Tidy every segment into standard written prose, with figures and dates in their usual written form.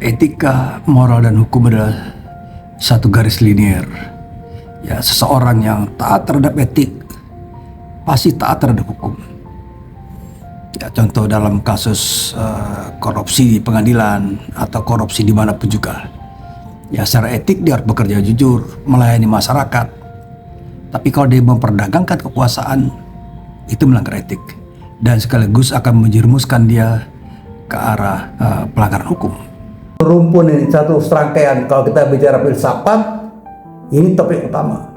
Etika, moral, dan hukum adalah satu garis linier. Ya, seseorang yang taat terhadap etik pasti taat terhadap hukum. Ya, contoh dalam kasus korupsi di pengadilan atau korupsi dimanapun juga. Ya, secara etik dia harus bekerja jujur, melayani masyarakat. Tapi kalau dia memperdagangkan kekuasaan, itu melanggar etik dan sekaligus akan menjerumuskan dia ke arah pelanggaran hukum. Rumpun ini satu serangkaian. Kalau kita bicara filsafat, ini topik utama.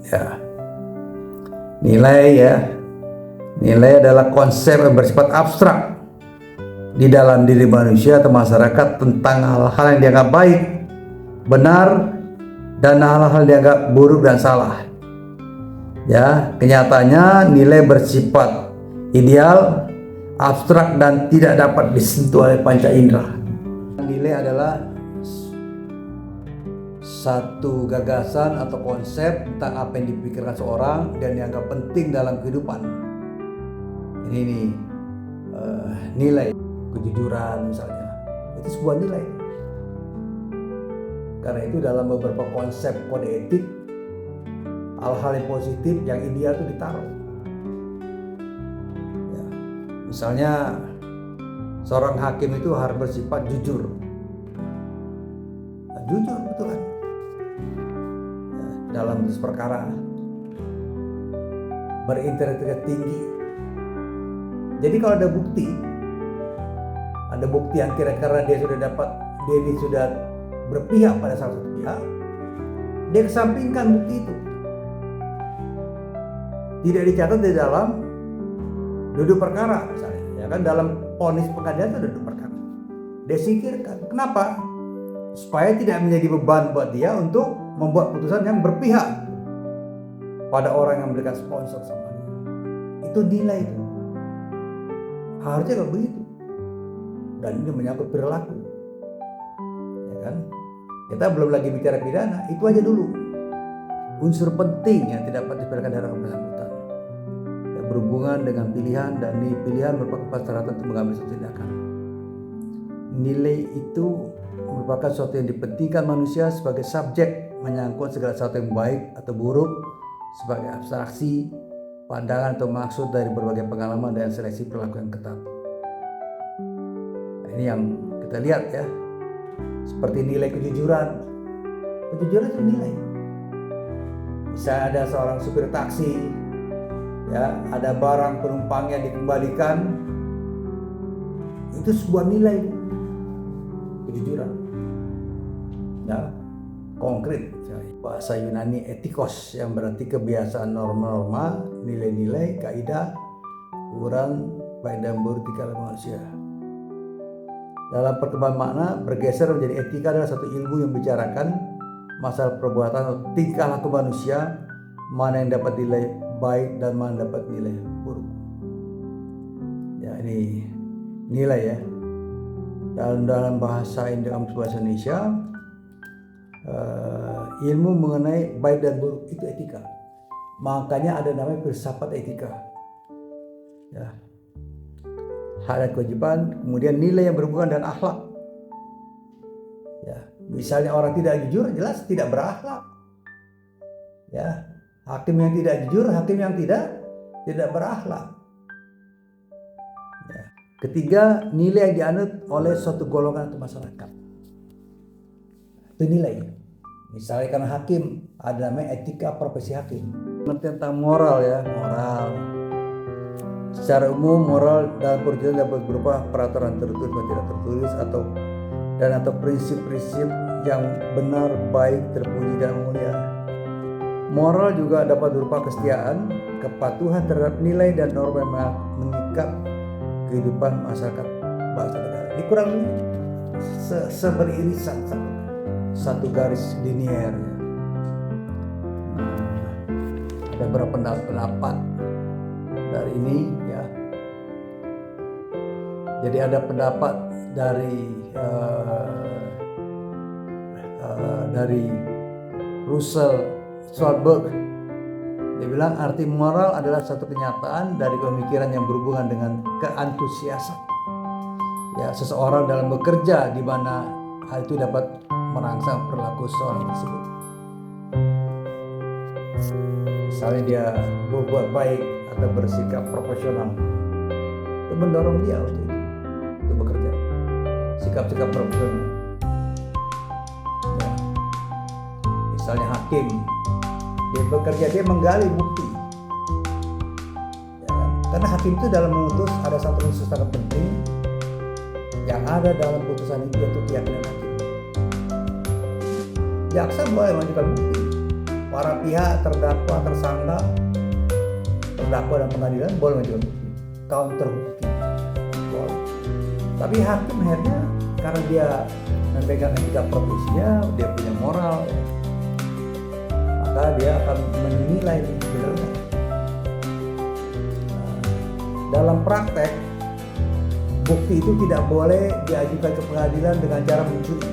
Ya, nilai adalah konsep yang bersifat abstrak di dalam diri manusia atau masyarakat tentang hal-hal yang dianggap baik, benar, dan hal-hal yang dianggap buruk dan salah. Ya, kenyataannya nilai bersifat ideal, abstrak, dan tidak dapat disentuh oleh panca indera. Nilai adalah satu gagasan atau konsep tentang apa yang dipikirkan seorang dan dianggap penting dalam kehidupan. Ini nilai kejujuran misalnya, itu sebuah nilai. Karena itu dalam beberapa konsep kode etik, hal-hal yang positif yang ideal itu ditaruh. Ya, misalnya seorang hakim itu harus bersifat jujur. Nah, jujur betul kan? Ya, dalam perkara, berintegritas tinggi. Jadi kalau ada bukti yang kira-kira dia sudah berpihak pada salah satu pihak, dia kesampingkan bukti itu. Tidak dicatat di dalam duduk perkara misalnya, ya kan, dalam vonis pengadilan itu duduk perkara. Dia singkirkan. Kenapa? Supaya tidak menjadi beban buat dia untuk membuat putusan yang berpihak pada orang yang memberikan sponsor sama dia. Itu nilai itu. Harusnya nggak begitu. Dan ini menyangkut perilaku. Ya kan? Kita belum lagi bicara pidana, itu aja dulu. Unsur penting yang tidak dapat dipilihkan dari orang bersangkutan. Ya, berhubungan dengan pilihan, dan pilihan merupakan persyaratan untuk mengambil suatu tindakan. Nilai itu merupakan sesuatu yang dipentingkan manusia sebagai subjek, menyangkut segala sesuatu yang baik atau buruk sebagai abstraksi, pandangan atau maksud dari berbagai pengalaman dan seleksi perilaku yang ketat. Nah, ini yang kita lihat ya, seperti nilai kejujuran. Kejujuran itu nilai. Bisa ada seorang supir taksi, ya, ada barang penumpangnya dikembalikan, itu sebuah nilai kejujuran. Ya, konkret. Bahasa Yunani etikos yang berarti kebiasaan, norma-norma, nilai-nilai, kaidah, ukuran baik dan buruk di kalangan manusia. Dalam perkembangan makna, bergeser menjadi etika adalah satu ilmu yang membicarakan masalah perbuatan atau tingkah laku manusia, mana yang dapat nilai baik dan mana yang dapat nilai buruk. Ya, ini nilai ya. Dalam bahasa Indonesia, ilmu mengenai baik dan buruk itu etika. Makanya ada namanya filsafat etika. Ya. Hak dan kewajiban, kemudian nilai yang berhubungan dengan akhlak. Ya, misalnya orang tidak jujur, jelas tidak berakhlak. Ya, hakim yang tidak jujur, hakim yang tidak berakhlak. Ya. Ketiga, nilai yang dianut oleh suatu golongan atau masyarakat. Itu nilai. Misalnya karena hakim, ada namanya etika profesi hakim. Tentang moral ya, moral. Secara umum, moral dalam perjuangan dapat berupa peraturan tertulis dan tidak tertulis atau prinsip-prinsip yang benar, baik, terpuji dan mulia. Moral juga dapat berupa kesetiaan, kepatuhan terhadap nilai dan norma yang mengikat kehidupan masyarakat bangsa negara. Dikurang seberirisan satu garis linier. Ada beberapa pendapat dari ini ya. Jadi ada pendapat dari Russell Stolberg. Dia bilang arti moral adalah satu kenyataan dari pemikiran yang berhubungan dengan keantusiasan. ya seseorang dalam bekerja di mana hal itu dapat merangsang perilaku seseorang tersebut. Misalnya dia berbuat baik atau bersikap profesional, itu mendorong dia untuk bekerja. Sikap-sikap profesional. Ya. Misalnya hakim, dia bekerja, dia menggali bukti. Ya kan? Karena hakim itu dalam memutus ada satu unsur sangat penting yang ada dalam putusan itu, yaitu keyakinan hakim. Jaksa boleh mengajukan bukti. Para pihak terdakwa, tersangka, terdakwa dan pengadilan boleh mengajukan bukti. Counter bukti. Boleh. Tapi hakim akhirnya karena dia memegang etika profesinya, dia punya moral, ya, maka dia akan menilai benar. Dalam praktek, bukti itu tidak boleh diajukan ke pengadilan dengan cara mencuri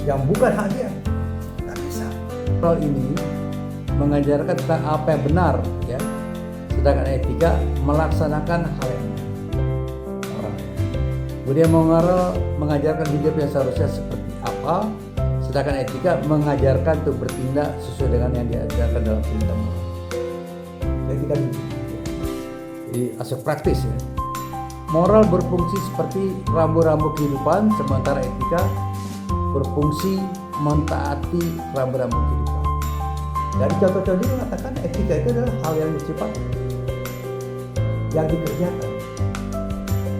yang bukan hak dia. Tidak bisa. Moral ini mengajarkan tentang apa yang benar, ya. Sedangkan etika melaksanakan hal yang moral. Budaya moral mengajarkan hidup yang seharusnya seperti apa, sedangkan etika mengajarkan untuk bertindak sesuai dengan yang diajarkan dalam perintah moral. Etika jadi aspek praktis, ya. Moral berfungsi seperti rambu-rambu kehidupan, sementara etika berfungsi mentaati rambu-rambu kehidupan. Dari contoh-contoh ini mengatakan etika itu adalah hal yang bersifat yang dikerjakan,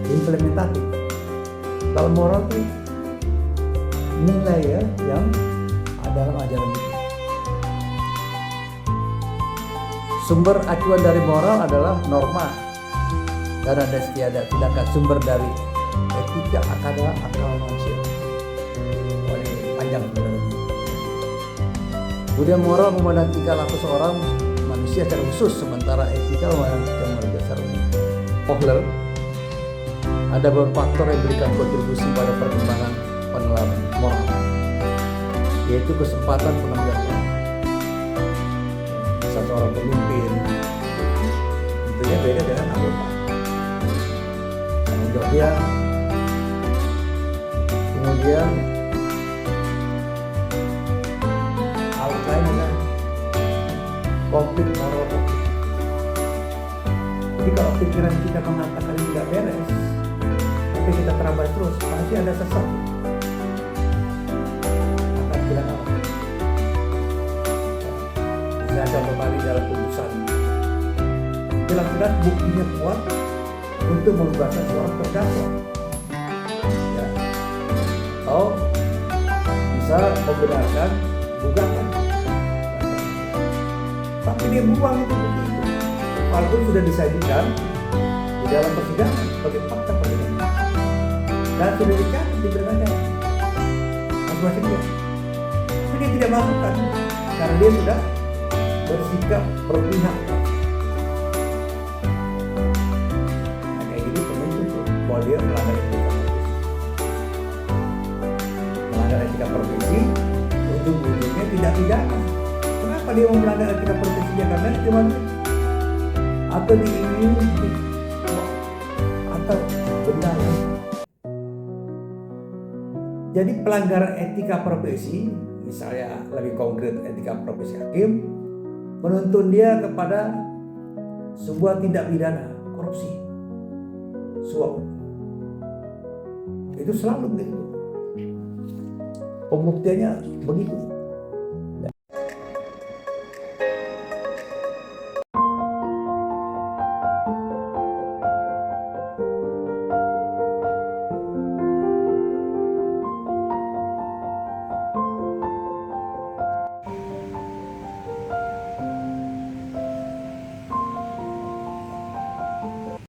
implementatif. Kalau moral itu nilai, ya, yang ada dalam ajaran itu. Sumber acuan dari moral adalah norma dan ada istiadat, sedangkan sumber dari etika adalah akal manusia. Oh, ini panjang sebenarnya. Budaya moral memandang tingkah laku seorang manusia secara khusus, sementara etika memandang tingkah manusia secara umum. Kohler, ada beberapa faktor yang berikan kontribusi pada perkembangan penilaian moral, yaitu kesempatan pengambilan peran. Seorang pemimpin tentunya beda dengan anggota. Tanggung jawab dia, kemudian hal lain adalah konflik moral. Jadi kalau pikiran kita mengatakan ini tidak beres, tapi kita terabas terus, pasti ada sesuatu akan bilang apa? Saya contoh kali dalam putusan, jelas-jelas buktinya kuat untuk membebaskan seorang terdakwa, ya. Atau bisa membenarkan gugatan, tapi dia buang itu bukti itu, walaupun sudah disajikan di dalam persidangan sebagai fakta persidangan dan sudah dicatat di berbagai masing-masing dia, tapi dia tidak masukkan karena dia sudah bersikap berpihak. Nah, kayak gini penuntut bahwa dia melanggar etika profesi. Melanggar etika profesi, ujung-ujungnya tidak pidana. Kenapa dia mau melanggar etika profesinya? Karena cuma atau diingini atau benar. Jadi pelanggaran etika profesi, misalnya lebih konkret etika profesi hakim, menuntun dia kepada sebuah tindak pidana korupsi, suap. Itu selalu begitu. Pembuktiannya begitu.